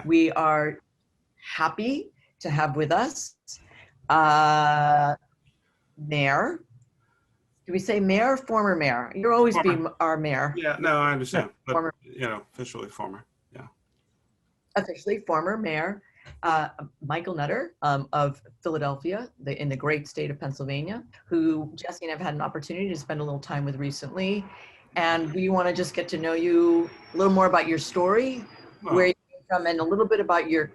We are happy to have with us Mayor. Do we say mayor or former mayor? You'll always be our mayor. Yeah, no, I understand. But, former, officially former. Yeah. Officially former mayor, Michael Nutter of Philadelphia, in the great state of Pennsylvania, who Jesse and I've had an opportunity to spend a little time with recently. And we want to just get to know you a little more about your story, where you came from, and a little bit about your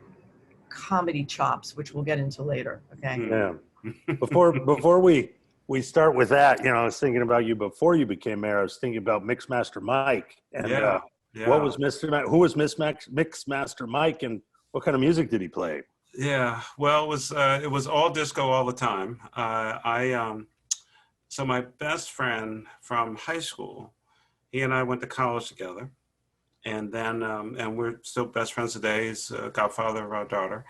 comedy chops, which we'll get into later. Okay. Yeah. Before we start with that, I was thinking about you before you became mayor. I was thinking about Mixmaster Mike, and what was who was Mixmaster Mike, and what kind of music did he play? Yeah, well, it was all disco all the time. So my best friend from high school, he and I went to college together, and then and we're still best friends today. He's godfather of our daughter,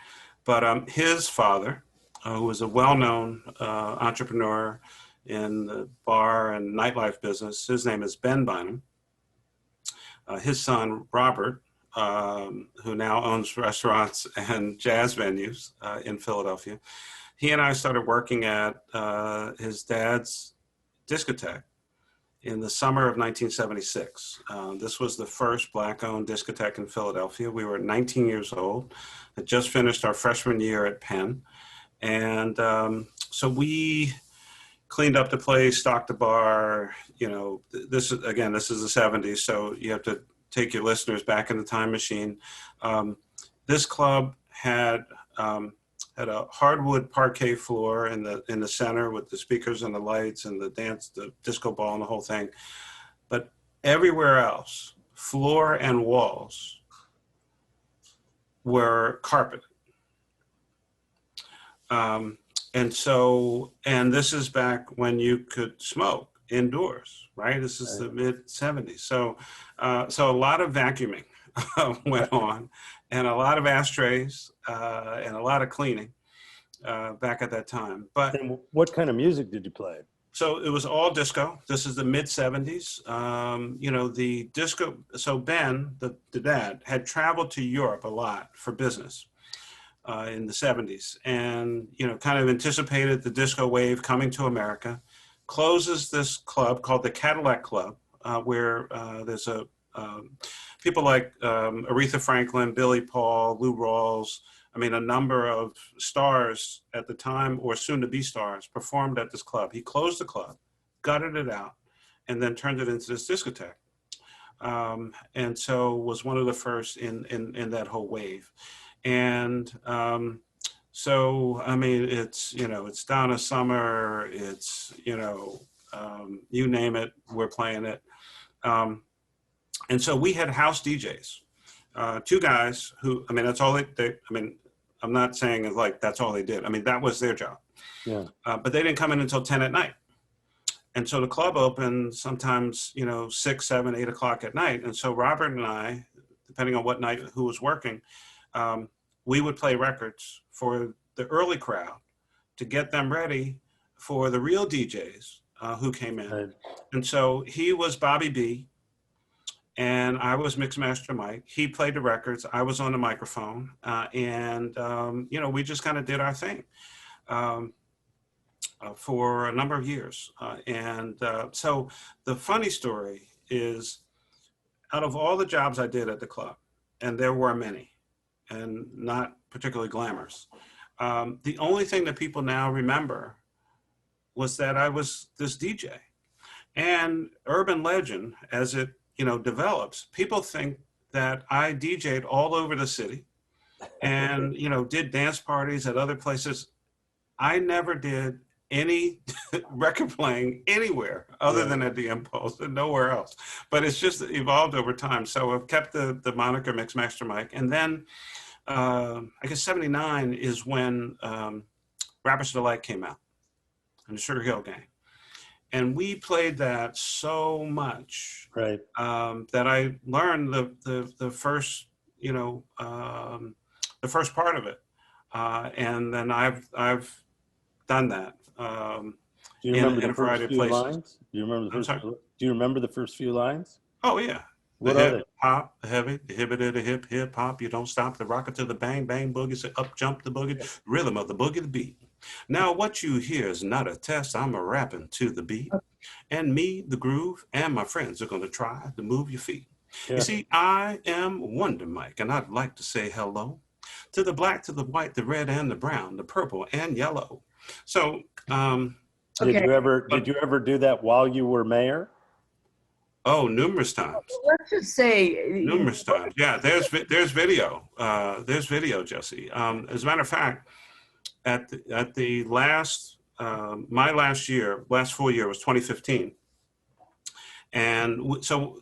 but his father, who was a well-known entrepreneur in the bar and nightlife business. His name is Ben Bynum. His son, Robert, who now owns restaurants and jazz venues in Philadelphia, he and I started working at his dad's discotheque in the summer of 1976. This was the first Black-owned discotheque in Philadelphia. We were 19 years old, had just finished our freshman year at Penn. And so we cleaned up the place, stocked the bar. This is the 70s, so you have to take your listeners back in the time machine. This club had a hardwood parquet floor in the center with the speakers and the lights and the disco ball and the whole thing. But everywhere else, floor and walls were carpeted. And this is back when you could smoke indoors, right? This is the mid 70s. So a lot of vacuuming went on, and a lot of ashtrays, and a lot of cleaning back at that time. But and what kind of music did you play? So it was all disco. This is the mid 70s. The disco. So Ben, the dad, had traveled to Europe a lot for business. In the 70s, and kind of anticipated the disco wave coming to America, closes this club called the Cadillac Club, where there's people like Aretha Franklin, Billy Paul, Lou Rawls, a number of stars at the time, or soon to be stars, performed at this club. He closed the club, gutted it out, and then turned it into this discotheque. And so was one of the first in that whole wave. And it's Donna Summer, it's, you name it, we're playing it. And so we had house DJs, two guys who, that's all I'm not saying like that's all they did. That was their job. Yeah. But they didn't come in until 10 at night. And so the club opened sometimes, 6, 7, 8 o'clock at night. And so Robert and I, depending on what night, who was working, we would play records for the early crowd to get them ready for the real DJs who came in. Right. And so he was Bobby B, and I was Mixmaster Mike. He played the records. I was on the microphone. We just kind of did our thing for a number of years. So the funny story is, out of all the jobs I did at the club, and there were many, and not particularly glamorous, the only thing that people now remember was that I was this DJ. And urban legend, as it develops, people think that I DJ'd all over the city and did dance parties at other places. I never did any record playing anywhere other than at the Impulse and nowhere else. But it's just evolved over time. So I've kept the moniker Mixmaster Mike. And then I guess 79 is when Rappers Delight came out and the Sugar Hill Gang. And we played that so much, right, that I learned the first, the first part of it, and then I've done that. Do you remember the first few lines? Do you remember the first? Do you remember the first few lines? Oh yeah, What are they? Hop, heavy, the hibbity, the hip hop. You don't stop the rocket to the bang, bang boogie. Say up jump the boogie, rhythm of the boogie, the beat. Now what you hear is not a test. I'm a rapping to the beat, and me, the groove, and my friends are going to try to move your feet. Yeah. You see, I am Wonder Mike, and I'd like to say hello to the black, to the white, the red, and the brown, the purple, and yellow. So, did you ever do that while you were mayor? Oh, numerous times. Let's just say Numerous times. Yeah, there's video. There's video, Jesse. As a matter of fact, at the last my last full year was 2015, and so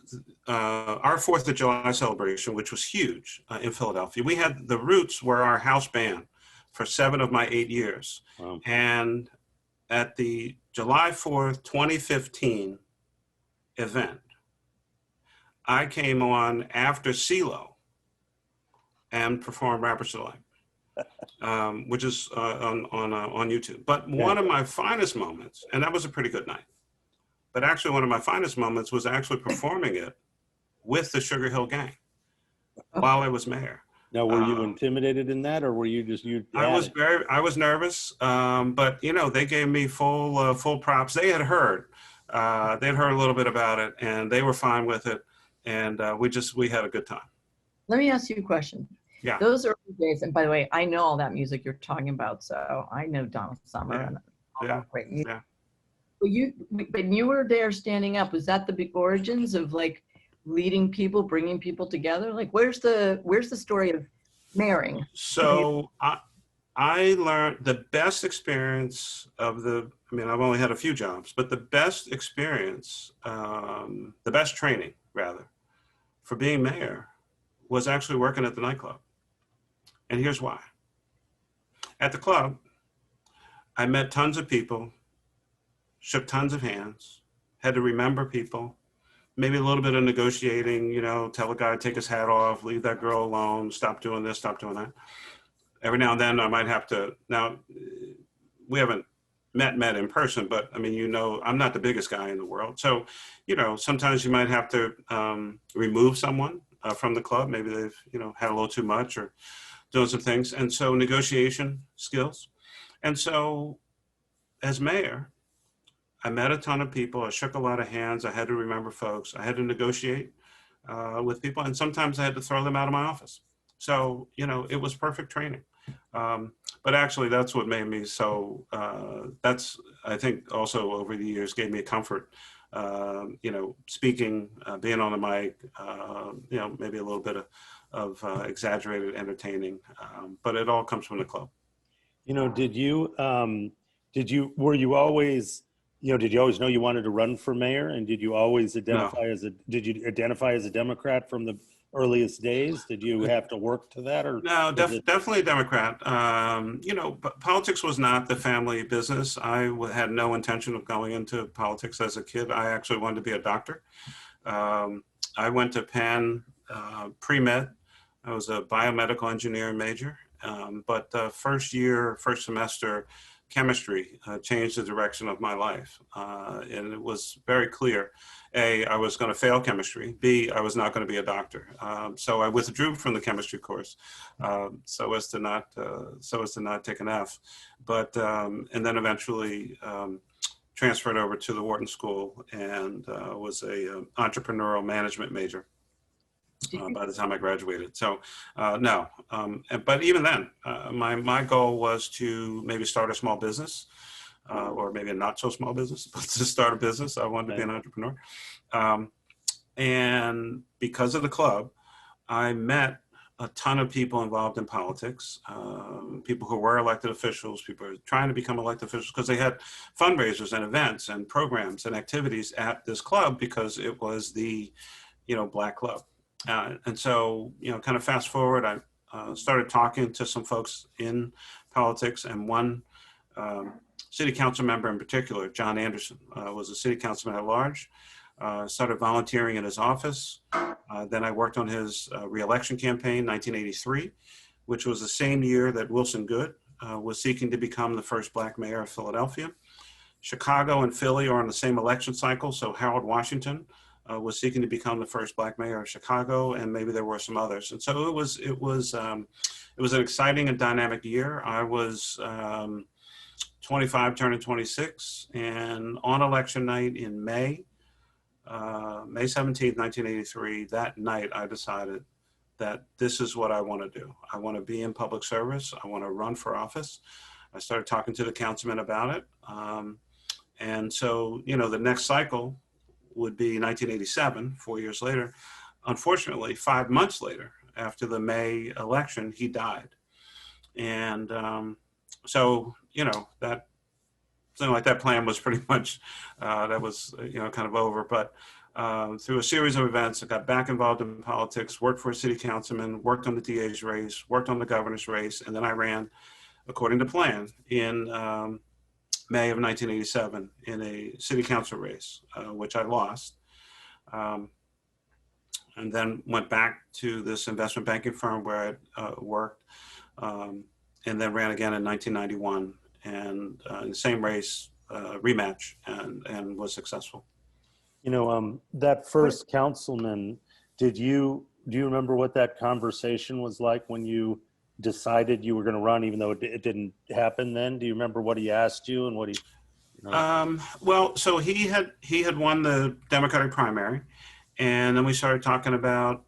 our 4th of July celebration, which was huge in Philadelphia, we had the Roots were our house band for 7 of my 8 years, wow. And at the July 4th, 2015 event, I came on after CeeLo and performed Rapper's Delight, which is on YouTube. But one of my finest moments, and that was a pretty good night, but actually one of my finest moments was actually performing it with the Sugar Hill Gang while I was mayor. Now, were you intimidated in that, or were you just you? I was nervous, but you know, they gave me full props. They had heard a little bit about it, and they were fine with it, and we had a good time. Let me ask you a question. Yeah. Those early days, and by the way, I know all that music you're talking about, so I know Donna Summer and all that great music. Yeah. But you were there standing up. Was that the big origins of like leading people, bringing people together? Like, where's the story of marrying? So I learned the best experience of I've only had a few jobs, but the best experience, the best training rather, for being mayor was actually working at the nightclub. And here's why. At the club, I met tons of people, shook tons of hands, had to remember people, maybe a little bit of negotiating, you know, tell a guy to take his hat off, leave that girl alone, stop doing this, stop doing that. Every now and then I might have to, now we haven't met in person, but I mean, you know, I'm not the biggest guy in the world. So, you know, sometimes you might have to remove someone from the club. Maybe they've, you know, had a little too much or doing some things. And so negotiation skills. And so as mayor, I met a ton of people. I shook a lot of hands. I had to remember folks. I had to negotiate with people. And sometimes I had to throw them out of my office. So, you know, it was perfect training. But actually that's what made me so, that's, I think also over the years gave me a comfort, you know, speaking, being on the mic, you know, maybe a little bit of exaggerated entertaining, but it all comes from the club. You know, were you always, you know, did you always know you wanted to run for mayor? And did you always identify did you identify as a Democrat from the earliest days? Did you have to work to that, or? No, definitely a Democrat. You know, politics was not the family business. I had no intention of going into politics as a kid. I actually wanted to be a doctor. I went to Penn pre-med. I was a biomedical engineering major, but first semester, chemistry changed the direction of my life. And it was very clear, A, I was going to fail chemistry. B, I was not going to be a doctor. So I withdrew from the chemistry course so as to not take an F. But, and then eventually transferred over to the Wharton School and was a entrepreneurial management major. By the time I graduated. So no, but even then, my goal was to maybe start a small business or maybe a not so small business, but to start a business. I wanted to be an entrepreneur. And because of the club, I met a ton of people involved in politics, people who were elected officials, people who were trying to become elected officials because they had fundraisers and events and programs and activities at this club because it was the, you know, Black club. And so, you know, kind of fast forward, I started talking to some folks in politics, and one city council member in particular, John Anderson, was a city councilman at large, started volunteering in his office. Then I worked on his reelection campaign, 1983, which was the same year that Wilson Goode was seeking to become the first Black mayor of Philadelphia. Chicago and Philly are on the same election cycle, so Harold Washington was seeking to become the first Black mayor of Chicago, and maybe there were some others. And so it was an exciting and dynamic year. I was 25, turning 26, and on election night in May 17th, 1983, that night I decided that this is what I want to do. I want to be in public service. I want to run for office. I started talking to the councilman about it. And so, the next cycle would be 1987, 4 years later. Unfortunately, 5 months later, after the May election, he died. And so, that something like that plan was pretty much, that was, kind of over. But through a series of events, I got back involved in politics, worked for a city councilman, worked on the DA's race, worked on the governor's race, and then I ran, according to plan, in May of 1987 in a city council race, which I lost. And then went back to this investment banking firm where I worked, and then ran again in 1991, and in the same race, rematch, and was successful. That first councilman, do you remember what that conversation was like when you decided you were going to run, even though it didn't happen then? Do you remember what he asked you and what he? Well, so he had won the Democratic primary, and then we started talking about,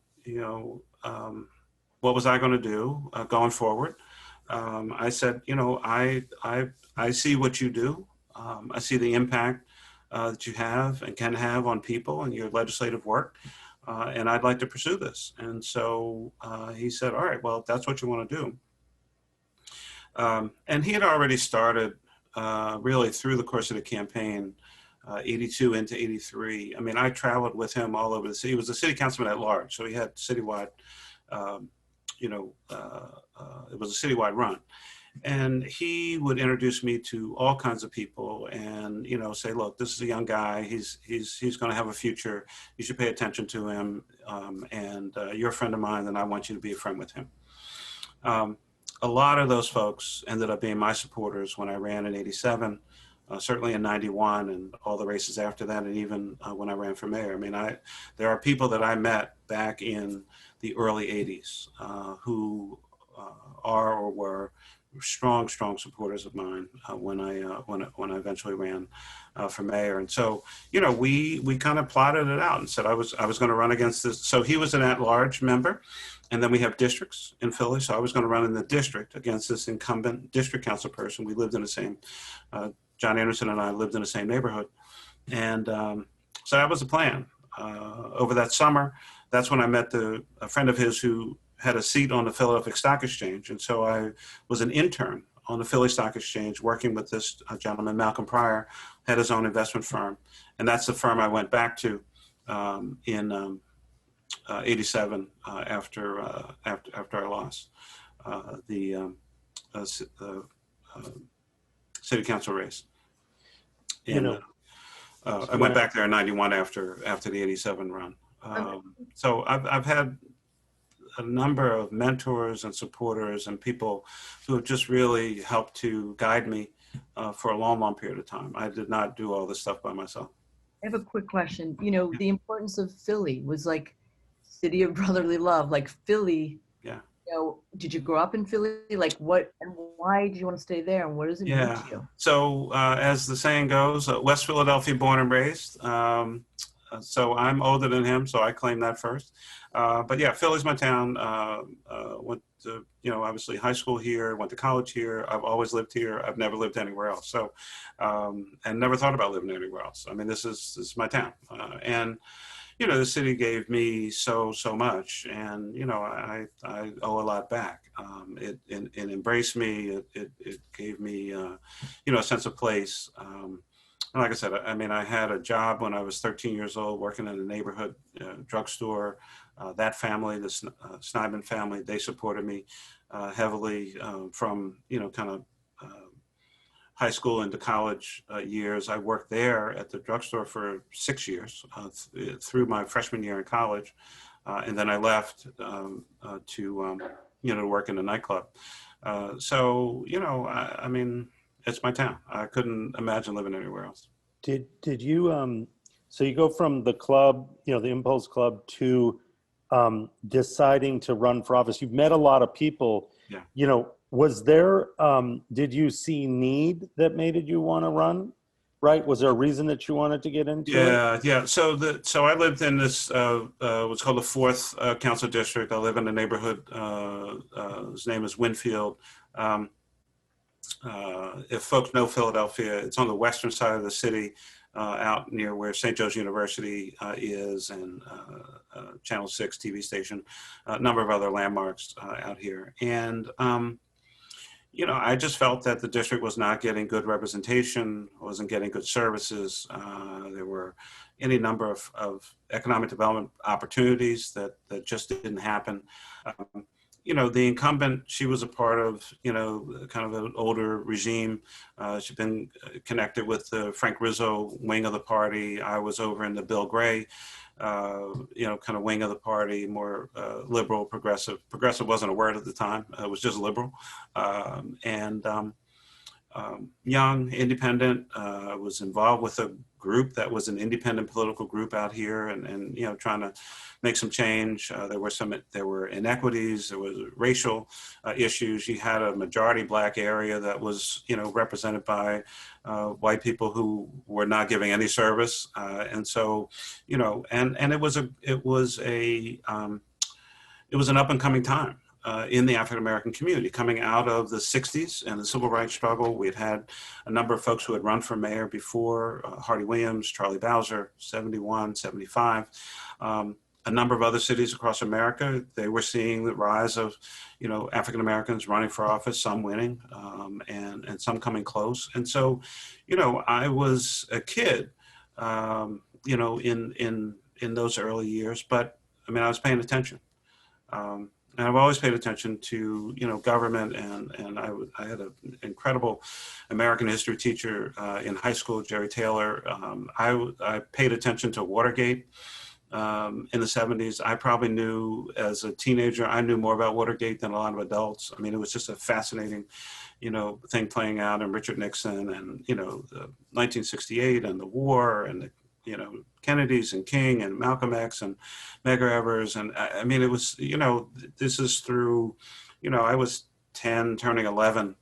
what was I going to do going forward. I said, I see what you do. I see the impact that you have and can have on people and your legislative work. And I'd like to pursue this. And so he said, all right, well, if that's what you want to do. And he had already started really through the course of the campaign, 82 into 83. I mean, I traveled with him all over the city. He was a city councilman at large, so he had citywide, it was a citywide run. And he would introduce me to all kinds of people and, say, look, this is a young guy. He's going to have a future. You should pay attention to him. And you're a friend of mine, and I want you to be a friend with him. A lot of those folks ended up being my supporters when I ran in 87, certainly in 91 and all the races after that. And even when I ran for mayor. I mean, there are people that I met back in the early 80s who are or were strong supporters of mine when I eventually ran for mayor. And so, we kind of plotted it out and said I was going to run against this. So he was an at-large member, and then we have districts in Philly. So I was going to run in the district against this incumbent district council person. We lived in the same, John Anderson and I lived in the same neighborhood. And so that was the plan. Over that summer, that's when I met a friend of his who had a seat on the Philadelphia Stock Exchange. And so I was an intern on the Philly Stock Exchange working with this gentleman, Malcolm Pryor, had his own investment firm. And that's the firm I went back to in 87 after I lost the city council race. And I went back there in 91 after the 87 run. So I've had a number of mentors and supporters and people who have just really helped to guide me for a long period of time. I did not do all this stuff by myself. I have a quick question. The importance of Philly was like city of brotherly love, like Philly. Yeah. Did you grow up in Philly? Like what and why did you want to stay there? And what does it mean to you? So as the saying goes, West Philadelphia born and raised. So I'm older than him, so I claim that first. But yeah, Philly's my town. Went to, obviously high school here, went to college here. I've always lived here. I've never lived anywhere else. So, and never thought about living anywhere else. I mean, this is my town. And, the city gave me so much, and, I owe a lot back. It embraced me. It gave me, a sense of place. And like I said, I mean, I had a job when I was 13 years old working in a neighborhood drugstore. That family, the Snyman family, they supported me heavily from, kind of high school into college years. I worked there at the drugstore for 6 years through my freshman year in college. And then I left to work in a nightclub. So, I mean, it's my town. I couldn't imagine living anywhere else. Did you So you go from the club, the Impulse Club, to deciding to run for office. You've met a lot of people. Yeah. Was there, did you see need that made you want to run? Right? Was there a reason that you wanted to get into it? Yeah. So I lived in this what's called the 4th Council District. I live in a neighborhood. His name is Winfield. If folks know Philadelphia, it's on the western side of the city, out near where St. Joe's University is, and Channel 6 TV station, a number of other landmarks out here. And I just felt that the district was not getting good representation, wasn't getting good services. There were any number of economic development opportunities that just didn't happen. The incumbent, she was a part of, kind of an older regime. She'd been connected with the Frank Rizzo wing of the party. I was over in the Bill Gray, kind of wing of the party, more liberal, progressive. Progressive wasn't a word at the time. It was just liberal. Young, independent, was involved with a group that was an independent political group out here, and trying to make some change. There were inequities, there was racial issues. You had a majority Black area that was represented by white people who were not giving any service, and so and it was an up and coming time. In the African-American community, coming out of the 60s and the civil rights struggle. We had a number of folks who had run for mayor before, Hardy Williams, Charlie Bowser, 71, 75. A number of other cities across America, they were seeing the rise of, African-Americans running for office, some winning, and some coming close. And so, I was a kid, in those early years, but I was paying attention. And I've always paid attention to, government, and I had an incredible American history teacher in high school, Jerry Taylor. I paid attention to Watergate in the 70s. I probably knew, as a teenager, I knew more about Watergate than a lot of adults. It was just a fascinating, thing playing out, and Richard Nixon, and, the 1968 and the war, and the Kennedys and King and Malcolm X and Medgar Evers. And it was, this is through, I was 10 turning 11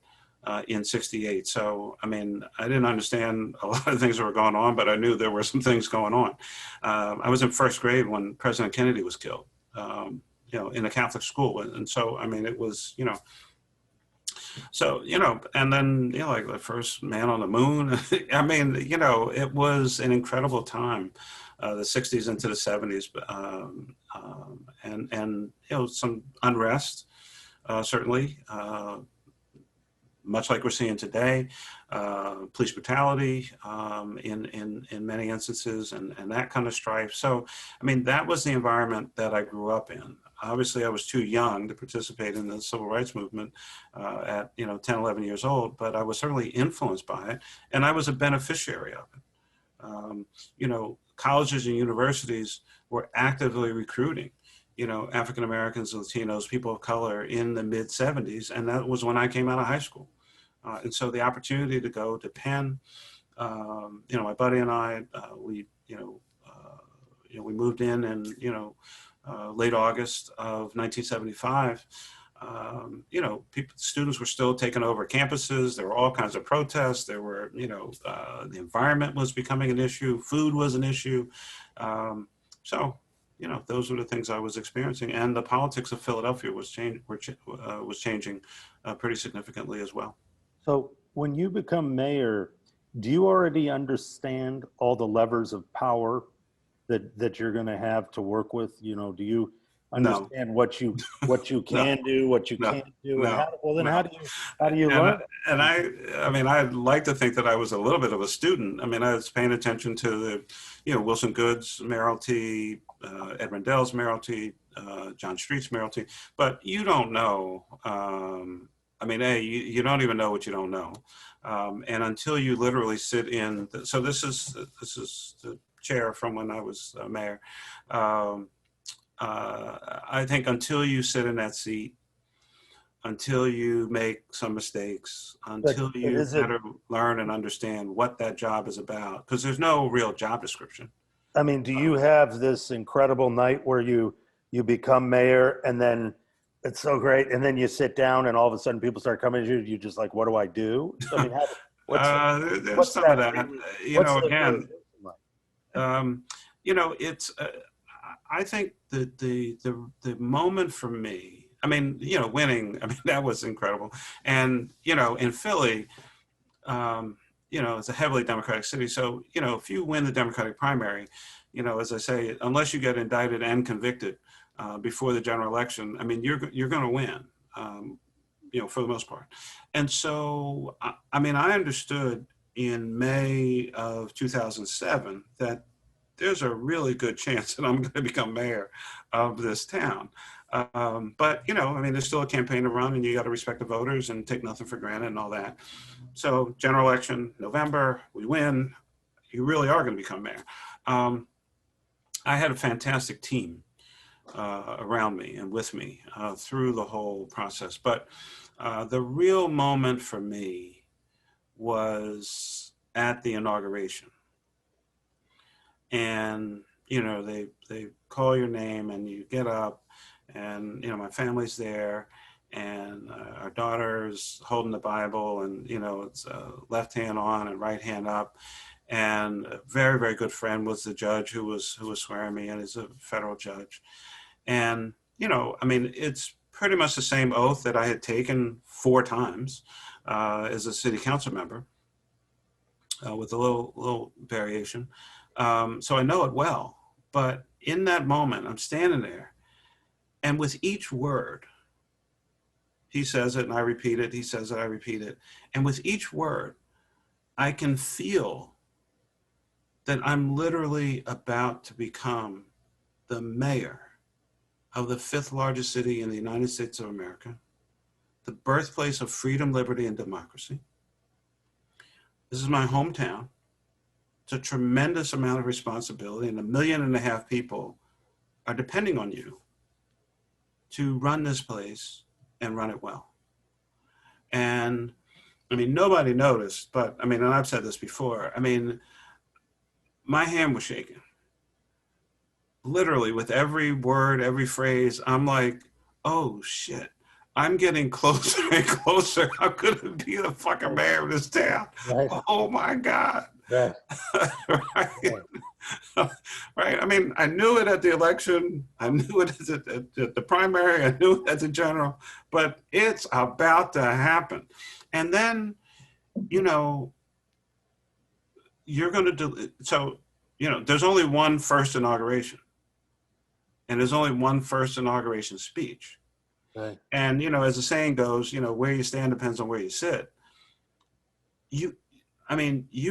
in 68. So, I didn't understand a lot of things that were going on, but I knew there were some things going on. I was in first grade when President Kennedy was killed, in a Catholic school. And so, it was, so, and then, like the first man on the moon, it was an incredible time, the 60s into the 70s, and some unrest, certainly, much like we're seeing today, police brutality in many instances, and that kind of strife. So, that was the environment that I grew up in. Obviously, I was too young to participate in the civil rights movement at 10, 11 years old, but I was certainly influenced by it, and I was a beneficiary of it. Colleges and universities were actively recruiting, African Americans, Latinos, people of color in the mid 70s, and that was when I came out of high school. And so the opportunity to go to Penn, my buddy and I, we moved in, and late August of 1975, students were still taking over campuses. There were all kinds of protests. There were, the environment was becoming an issue. Food was an issue. So, those were the things I was experiencing. And the politics of Philadelphia was changing pretty significantly as well. So when you become mayor, do you already understand all the levers of power that you're going to have to work with? Do you understand what you can do, what you can't do? And how do you learn? And I'd like to think that I was a little bit of a student. I was paying attention to the, Wilson Good's mayoralty, Ed Rendell's mayoralty, John Street's mayoralty, but you don't know. You don't even know what you don't know. And until you literally sit in, so this is the chair from when I was mayor. I think until you sit in that seat, until you make some mistakes, until you better learn and understand what that job is about, because there's no real job description. I mean, do you have this incredible night where you become mayor and then it's so great, and then you sit down and all of a sudden people start coming to you, you just like, what do I do? So, I mean, There's what's some that of that, again, it's, I think that the moment for me, I mean, winning, I mean, that was incredible. And, in Philly, it's a heavily Democratic city. So, if you win the Democratic primary, as I say, unless you get indicted and convicted before the general election, I mean, you're going to win, for the most part. And so, I mean, I understood in May of 2007 that there's a really good chance that I'm going to become mayor of this town. But, I mean, there's still a campaign to run and you got to respect the voters and take nothing for granted and all that. So general election, November, we win. You really are going to become mayor. I had a fantastic team around me and with me through the whole process. But the real moment for me was at the inauguration. And, they call your name and you get up and, my family's there and our daughter's holding the Bible and, it's left hand on and right hand up. And a very, very good friend was the judge who was swearing me in as a federal judge. And, I mean, it's pretty much the same oath that I had taken 4 times as a city council member with a little variation. So I know it well, but in that moment, I'm standing there and with each word, he says it and I repeat it, he says it, I repeat it. And with each word, I can feel that I'm literally about to become the mayor of the 5th largest city in the United States of America, the birthplace of freedom, liberty, and democracy. This is my hometown. It's a tremendous amount of responsibility, and 1.5 million people are depending on you to run this place and run it well. And I mean, nobody noticed, but I mean, and I've said this before, I mean, my hand was shaking. Literally with every word, every phrase, I'm like, oh shit, I'm getting closer and closer. I'm gonna be the fucking mayor of this town. Right. Oh my God. Right. Right. Right. I mean, I knew it at the election. I knew it at the primary. I knew it at the general, but it's about to happen. And then, you're going to do, so, there's only one first inauguration. And there's only one first inauguration speech. Right. And, as the saying goes, where you stand depends on where you sit. You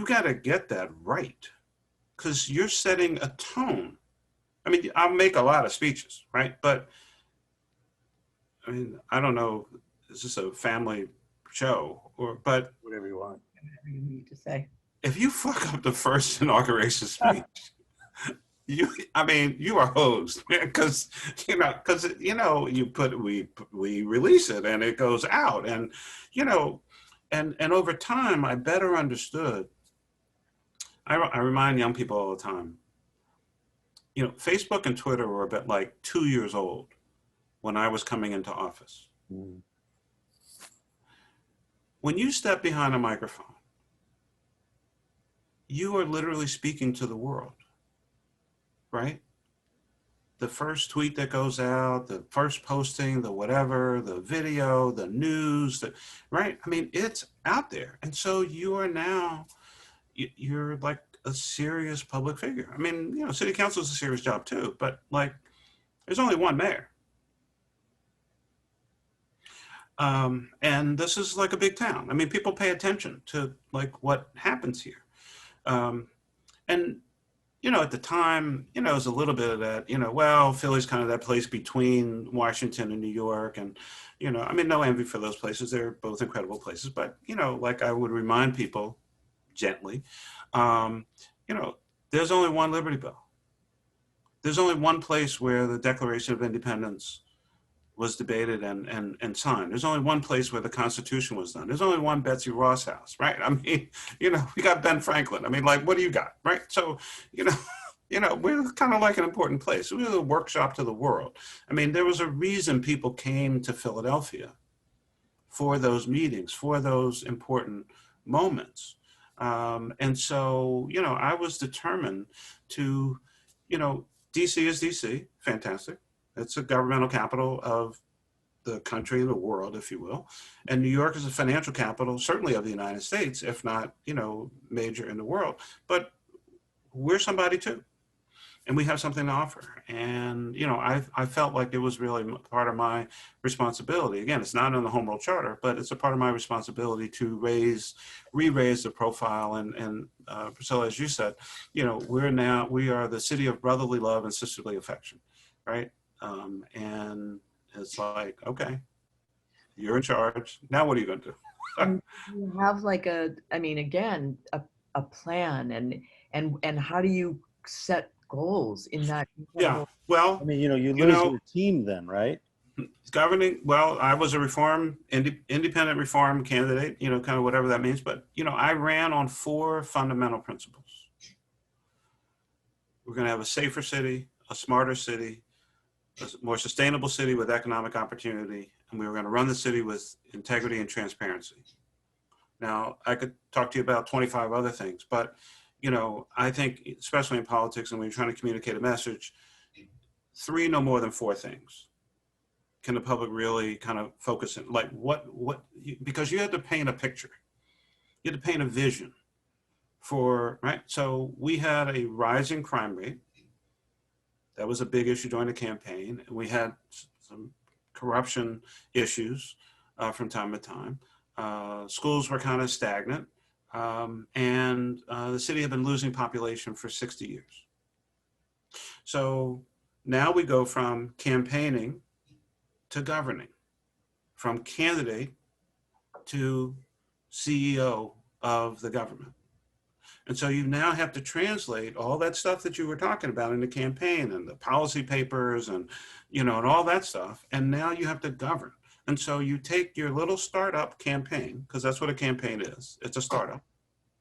got to get that right because you're setting a tone. I mean, I'll make a lot of speeches, right? But, I mean, I don't know, is this a family show but whatever you want. Whatever you need to say. If you fuck up the first inauguration speech, you are hosed because we release it and it goes out and and over time I better understood. I remind young people all the time, Facebook and Twitter were about like 2 years old when I was coming into office. Mm. When you step behind a microphone, you are literally speaking to the world. Right? The first tweet that goes out, the first posting, the whatever, the video, the news, right? I mean, it's out there. And so you are now, you're like a serious public figure. I mean, city council is a serious job too, but like, there's only one mayor. And this is like a big town. I mean, people pay attention to like what happens here. And at the time, it was a little bit of that, Philly's kind of that place between Washington and New York. And, no envy for those places. They're both incredible places. But, like I would remind people gently, there's only one Liberty Bell. There's only one place where the Declaration of Independence was debated and signed. There's only one place where the Constitution was done. There's only one Betsy Ross house, right? I mean, we got Ben Franklin. I mean, like, what do you got, right? So, You know, we're kind of like an important place. We're a workshop to the world. I mean, there was a reason people came to Philadelphia for those meetings, for those important moments. And so, you know, I was determined to, you know, DC is DC, fantastic. It's a governmental capital of the country and the world, if you will. And New York is a financial capital, certainly of the United States, if not, you know, major in the world. But we're somebody too. And we have something to offer. And, you know, I felt like it was really part of my responsibility. Again, it's not in the Home Rule Charter, but it's a part of my responsibility to re-raise the profile. And Priscilla, as you said, you know, we are the city of brotherly love and sisterly affection, right? And it's like, okay, you're in charge. Now what are you going to do? And you have like again, a plan and how do you set goals in that? Yeah, well, I mean, you know, you lose your team then, right? Governing, well, I was a independent reform candidate, you know, kind of whatever that means. But, you know, I ran on 4 fundamental principles. We're going to have a safer city, a smarter city, a more sustainable city with economic opportunity, and we were going to run the city with integrity and transparency. Now, I could talk to you about 25 other things, but you know, I think, especially in politics and when you're trying to communicate a message, 3, no more than 4 things can the public really kind of focus in. Like because you have to paint a picture. You have to paint a vision for, right? So we had a rising crime rate. That was a big issue during the campaign. We had some corruption issues from time to time. Schools were kind of stagnant. And the city had been losing population for 60 years. So now we go from campaigning to governing, from candidate to CEO of the government. And so you now have to translate all that stuff that you were talking about in the campaign and the policy papers and, you know, and all that stuff. And now you have to govern. And so you take your little startup campaign, because that's what a campaign is. It's a startup.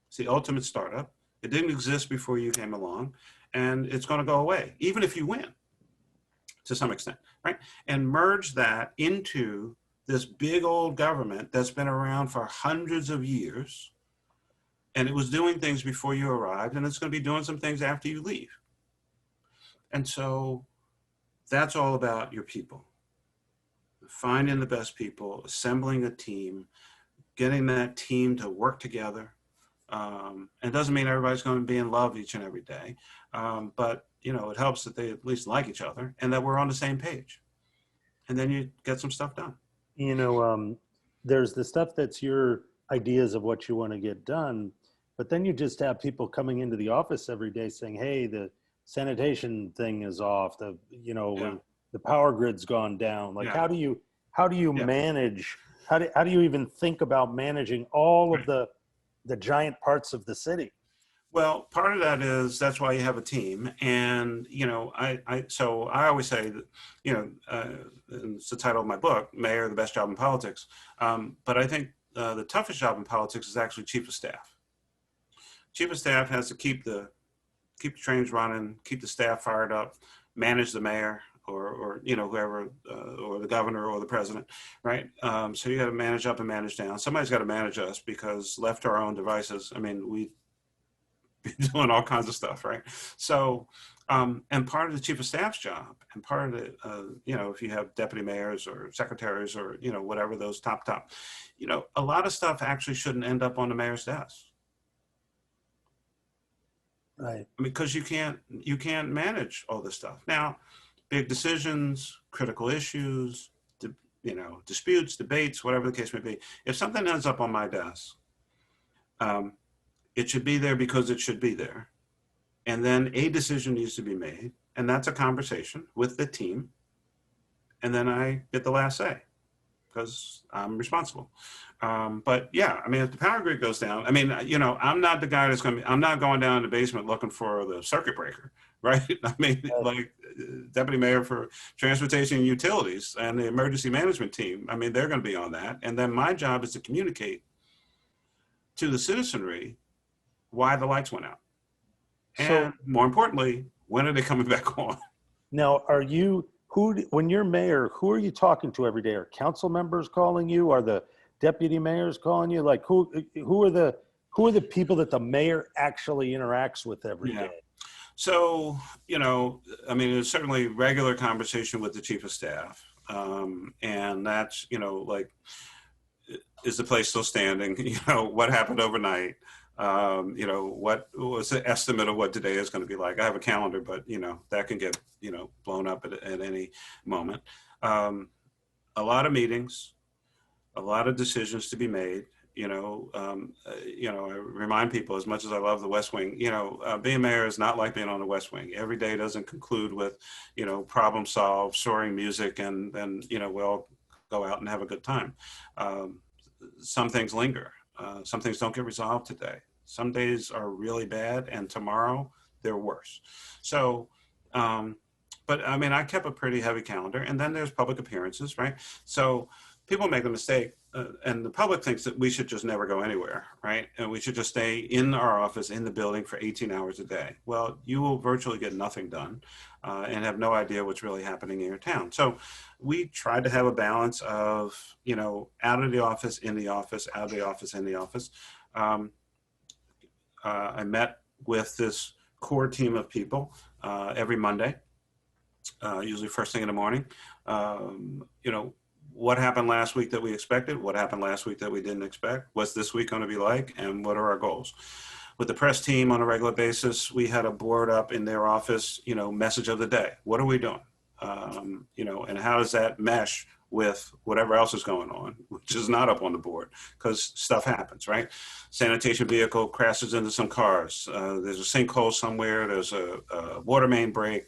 It's the ultimate startup. It didn't exist before you came along, and it's going to go away, even if you win, to some extent, right? And merge that into this big old government that's been around for hundreds of years, and it was doing things before you arrived, and it's going to be doing some things after you leave. And so that's all about your people. Finding the best people, assembling a team, getting that team to work together. It doesn't mean everybody's going to be in love each and every day, but you know, it helps that they at least like each other and that we're on the same page. And then you get some stuff done. You know, there's the stuff that's your ideas of what you want to get done, but then you just have people coming into the office every day saying, "Hey, the sanitation thing is off. The power grid's gone down." Like, how do you manage? How do you even think about managing all of the giant parts of the city? Well, part of that is that's why you have a team. And, you know, so I always say that, you know, it's the title of my book, Mayor, the Best Job in Politics. But I think the toughest job in politics is actually chief of staff. Chief of staff has to keep the trains running, keep the staff fired up, manage the mayor or you know, whoever, or the governor or the president, right? So you got to manage up and manage down. Somebody's got to manage us, because left to our own devices, I mean, we be doing all kinds of stuff, right? So, and part of the chief of staff's job, and part of the, you know, if you have deputy mayors or secretaries or, you know, whatever those top, you know, a lot of stuff actually shouldn't end up on the mayor's desk. Right. Because you can't manage all this stuff. Now, big decisions, critical issues, you know, disputes, debates, whatever the case may be. If something ends up on my desk, it should be there because it should be there. And then a decision needs to be made. And that's a conversation with the team. And then I get the last say, because I'm responsible. But yeah, I mean, if the power grid goes down, I mean, you know, I'm not the guy I'm not going down in the basement looking for the circuit breaker, right? I mean, like deputy mayor for transportation and utilities and the emergency management team, I mean, they're going to be on that. And then my job is to communicate to the citizenry why the lights went out. And more importantly, when are they coming back on? Now, when you're mayor, who are you talking to every day? Are council members calling you? Are the deputy mayors calling you? Like who are the people that the mayor actually interacts with every day? So, I mean, there's certainly regular conversation with the chief of staff. And that's, like, is the place still standing? What happened overnight? What was the estimate of what today is going to be like? I have a calendar, but, that can get, blown up at any moment. A lot of meetings, a lot of decisions to be made. I remind people, as much as I love the West Wing, being mayor is not like being on the West Wing. Every day doesn't conclude with, problem solved, soaring music, and then, we all go out and have a good time. Some things linger. Some things don't get resolved today. Some days are really bad, and tomorrow they're worse. So, but I mean, I kept a pretty heavy calendar, and then there's public appearances, right? So people make the mistake, and the public thinks that we should just never go anywhere, right? And we should just stay in our office, in the building for 18 hours a day. Well, you will virtually get nothing done and have no idea what's really happening in your town. So we tried to have a balance of, out of the office, in the office, out of the office, in the office. I met with this core team of people every Monday, usually first thing in the morning. What happened last week that we expected? What happened last week that we didn't expect? What's this week going to be like? And what are our goals? With the press team on a regular basis, we had a board up in their office, message of the day. What are we doing? And how does that mesh with whatever else is going on, which is not up on the board, because stuff happens, right? Sanitation vehicle crashes into some cars. There's a sinkhole somewhere. There's a water main break.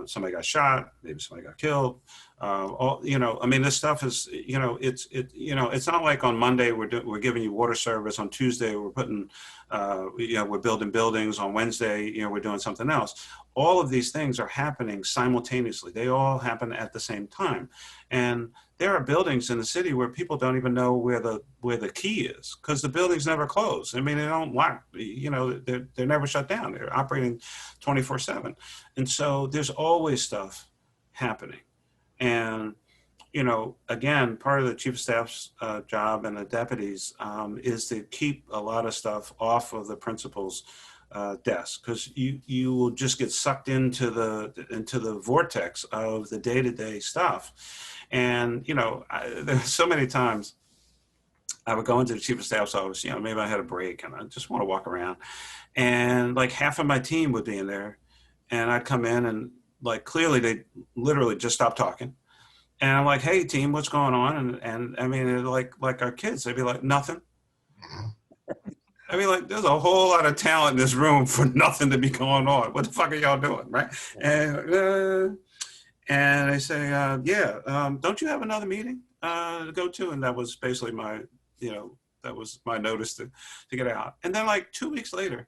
Somebody got shot. Maybe somebody got killed. This stuff is, it's not like on Monday we're giving you water service. On Tuesday we're putting, we're building buildings. On Wednesday, we're doing something else. All of these things are happening simultaneously. They all happen at the same time. And there are buildings in the city where people don't even know where the key is, because the buildings never close. I mean, they don't lock, they're never shut down. They're operating 24/7. And so there's always stuff happening. And, again, part of the chief of staff's job and the deputies is to keep a lot of stuff off of the principal's desk, because you will just get sucked into the vortex of the day-to-day stuff. And, there's so many times I would go into the chief of staff's office, maybe I had a break and I just want to walk around, and like half of my team would be in there, and I'd come in and like clearly they literally just stopped talking. And I'm like, hey team, what's going on? And I mean, like our kids, they'd be like, nothing. I mean, like, there's a whole lot of talent in this room for nothing to be going on. What the fuck are y'all doing, right? And they say, don't you have another meeting to go to? And that was basically my, that was my notice to get out. And then like 2 weeks later,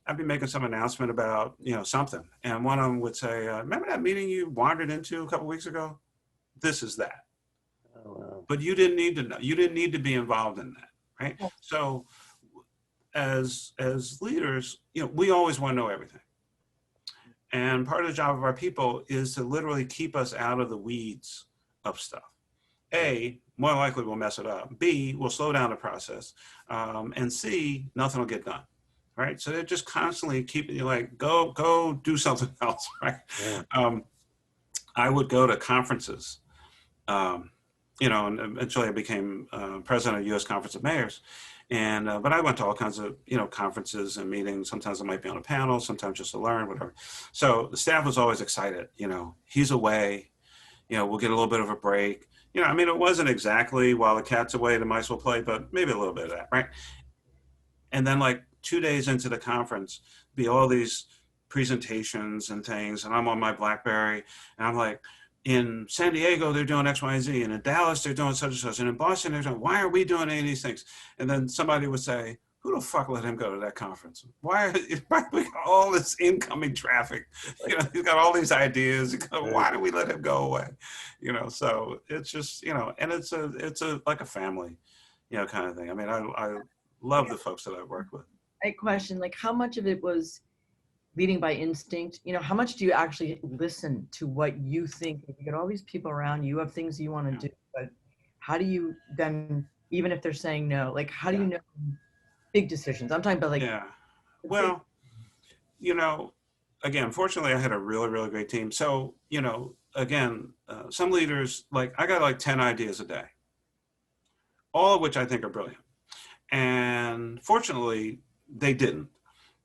I'd be making some announcement about, something. And one of them would say, remember that meeting you wandered into a couple of weeks ago? This is that. Oh, wow. But you didn't need to know. You didn't need to be involved in that, right? Yeah. So as leaders, we always want to know everything. And part of the job of our people is to literally keep us out of the weeds of stuff. A, more likely we'll mess it up. B, we'll slow down the process. And C, nothing will get done. Right. So they're just constantly keeping you like, go do something else. Right. Yeah. I would go to conferences, and eventually I became president of the U.S. Conference of Mayors. And but I went to all kinds of, conferences and meetings. Sometimes I might be on a panel, sometimes just to learn, whatever. So the staff was always excited. He's away. We'll get a little bit of a break. It wasn't exactly while the cat's away, the mice will play, but maybe a little bit of that. Right. And then like 2 days into the conference, be all these presentations and things, and I'm on my BlackBerry, and I'm like, in San Diego, they're doing X, Y, and Z, and in Dallas, they're doing such and such, and in Boston, they're doing, why are we doing any of these things? And then somebody would say, who the fuck let him go to that conference? Why we got all this incoming traffic? He's got all these ideas. Why do we let him go away? So it's just, and it's a like a family, kind of thing. I mean, I love the folks that I work with. Great question. Like, how much of it was leading by instinct? You know, how much do you actually listen to what you think? You get all these people around you, have things you want to do, but how do you then, even if they're saying no, like how do you know big decisions? I'm talking about like, well, you know, again, fortunately, I had a really, really great team. So, you know, again, some leaders, like I got like 10 ideas a day, all of which I think are brilliant. And fortunately, they didn't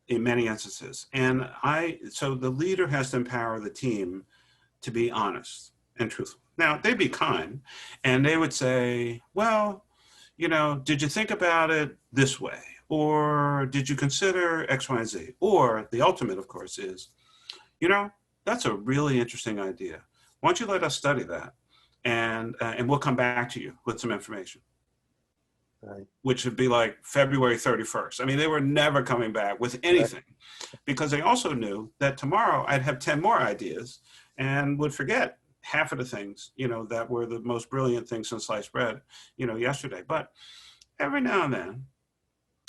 in many instances. And so the leader has to empower the team to be honest and truthful. Now, they'd be kind and they would say, well, you know, did you think about it this way? Or did you consider X, Y, and Z? Or the ultimate, of course, is, you know, that's a really interesting idea. Why don't you let us study that? And we'll come back to you with some information. Right. Which would be like February 31st. I mean, they were never coming back with anything because they also knew that tomorrow I'd have 10 more ideas and would forget half of the things, you know, that were the most brilliant things since sliced bread, you know, yesterday. But every now and then,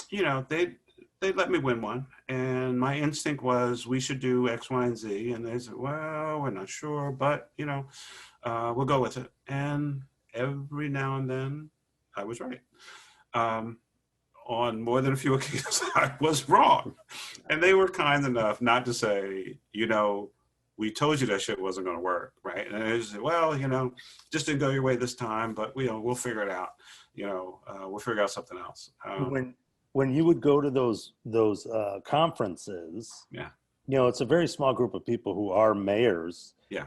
you know, they'd let me win one. And my instinct was we should do X, Y, and Z. And they said, well, we're not sure, but, you know, we'll go with it. And every now and then I was right. On more than a few occasions, I was wrong. And they were kind enough not to say, you know, we told you that shit wasn't going to work, right? And they said, well, you know, just didn't go your way this time, but we'll figure it out. You know, we'll figure out something else. When you would go to those conferences, you know, it's a very small group of people who are mayors. Yeah.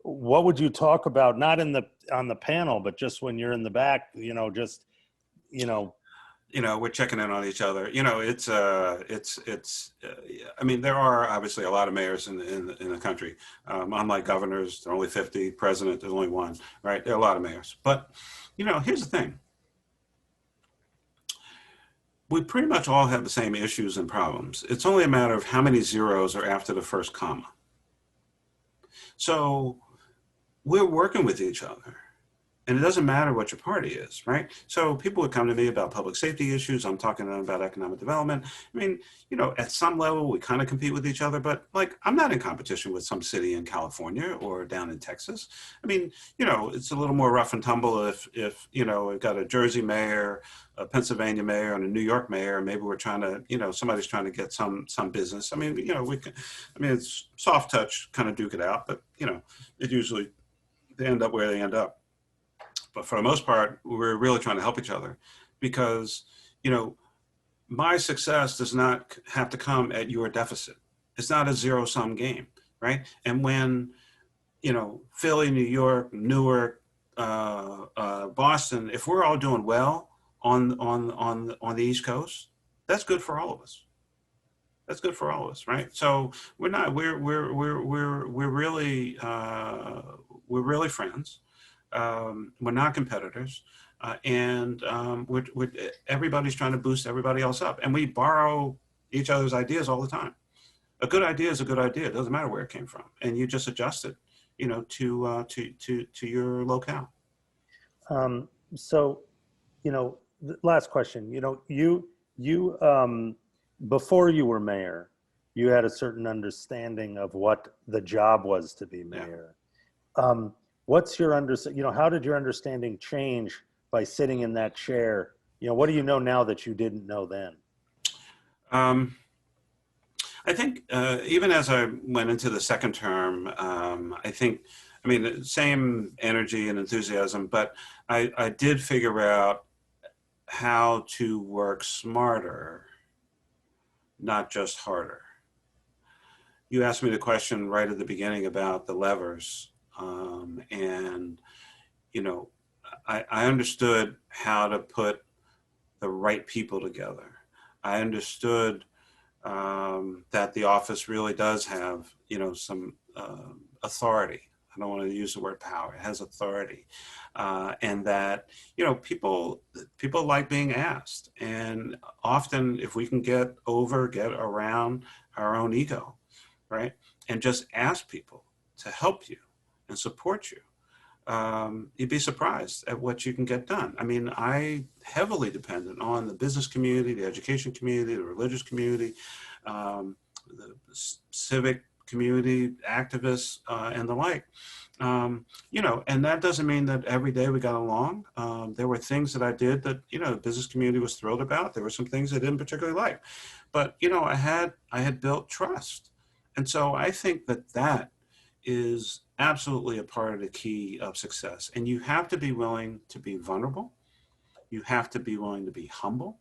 What would you talk about? Not on the panel, but just when you're in the back, you know, just, you know, we're checking in on each other. You know, I mean, there are obviously a lot of mayors in the country. Unlike governors, there are only 50. President, there's only one, right? There are a lot of mayors. But, you know, here's the thing. We pretty much all have the same issues and problems. It's only a matter of how many zeros are after the first comma. So we're working with each other. And it doesn't matter what your party is, right? So people would come to me about public safety issues. I'm talking to them about economic development. I mean, you know, at some level, we kind of compete with each other, but like, I'm not in competition with some city in California or down in Texas. I mean, you know, it's a little more rough and tumble if you know, we've got a Jersey mayor, a Pennsylvania mayor, and a New York mayor. Maybe we're trying to, you know, somebody's trying to get some business. I mean, you know, it's soft touch, kind of duke it out, but, you know, they end up where they end up. But for the most part, we're really trying to help each other because, you know, my success does not have to come at your deficit. It's not a zero-sum game, right? And when, you know, Philly, New York, Newark, Boston, if we're all doing well on the East Coast, that's good for all of us. That's good for all of us, right? So we're really friends. We're not competitors, and everybody's trying to boost everybody else up, and we borrow each other's ideas all the time. A good idea is a good idea. It doesn't matter where it came from, and you just adjust it, you know, to your locale. So, you know, last question. You know, you before you were mayor, you had a certain understanding of what the job was to be mayor. Yeah. What's your you know, how did your understanding change by sitting in that chair? You know, what do you know now that you didn't know then? I think even as I went into the second term, I mean, same energy and enthusiasm, but I did figure out how to work smarter, not just harder. You asked me the question right at the beginning about the levers. And, you know, I understood how to put the right people together. I understood that the office really does have, you know, some authority. I don't want to use the word power. It has authority. And that, you know, people like being asked. And often if we can get around our own ego, right? And just ask people to help you and support you, you'd be surprised at what you can get done. I mean, I heavily dependent on the business community, the education community, the religious community, the civic community, activists, and the like. And that doesn't mean that every day we got along. There were things that I did that, the business community was thrilled about. There were some things they didn't particularly like, but, I had built trust. And so I think that is absolutely a part of the key of success. And you have to be willing to be vulnerable. You have to be willing to be humble.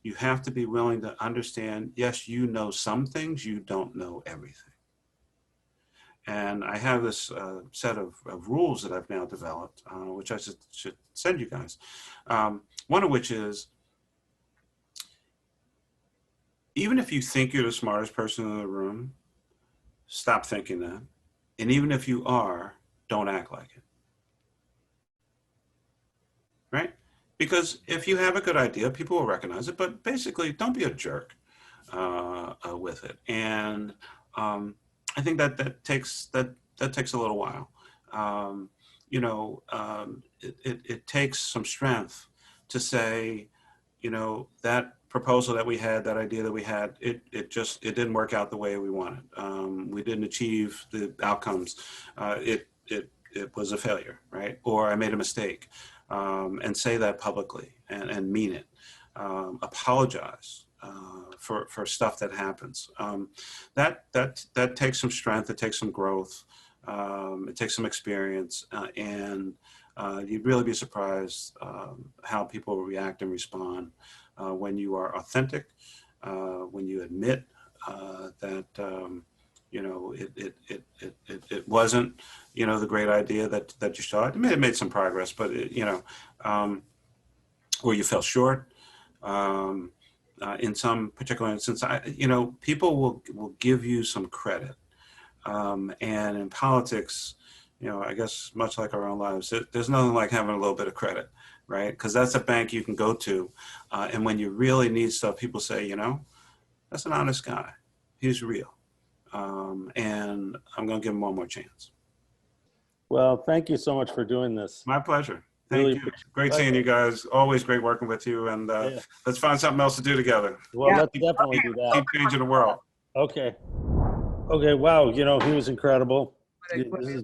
You have to be willing to understand, yes, you know some things, you don't know everything. And I have this set of rules that I've now developed, which I should send you guys. One of which is, even if you think you're the smartest person in the room, stop thinking that. And even if you are, don't act like it. Right? Because if you have a good idea, people will recognize it, but basically don't be a jerk with it. And I think that takes a little while. It takes some strength to say, that proposal that we had, that idea that we had, it didn't work out the way we wanted. We didn't achieve the outcomes. It was a failure, right? Or I made a mistake, and say that publicly and mean it. Apologize for stuff that happens. That takes some strength. It takes some growth. It takes some experience, and you'd really be surprised how people react and respond when you are authentic, when you admit that it wasn't the great idea that you saw. It made some progress, but where you fell short. In some particular instance, people will give you some credit, and in politics, I guess much like our own lives, there's nothing like having a little bit of credit, right? Because that's a bank you can go to, and when you really need stuff, people say, that's an honest guy, he's real, and I'm going to give him one more chance. Well, thank you so much for doing this. My pleasure. Thank you. Great seeing you guys. Always great working with you. And let's find something else to do together. Well, let's definitely do that. Keep changing the world. Okay. Wow. He was incredible. What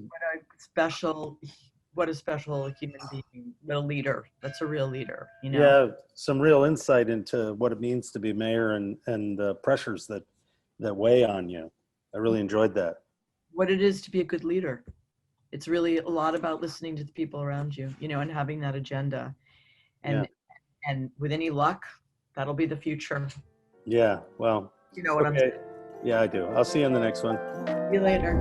a special human being, a leader. That's a real leader. Yeah. Some real insight into what it means to be mayor and the pressures that weigh on you. I really enjoyed that. What it is to be a good leader. It's really a lot about listening to the people around you, and having that agenda. And with any luck, that'll be the future. Yeah, well. You know what I'm saying? Yeah, I do. I'll see you in the next one. See you later.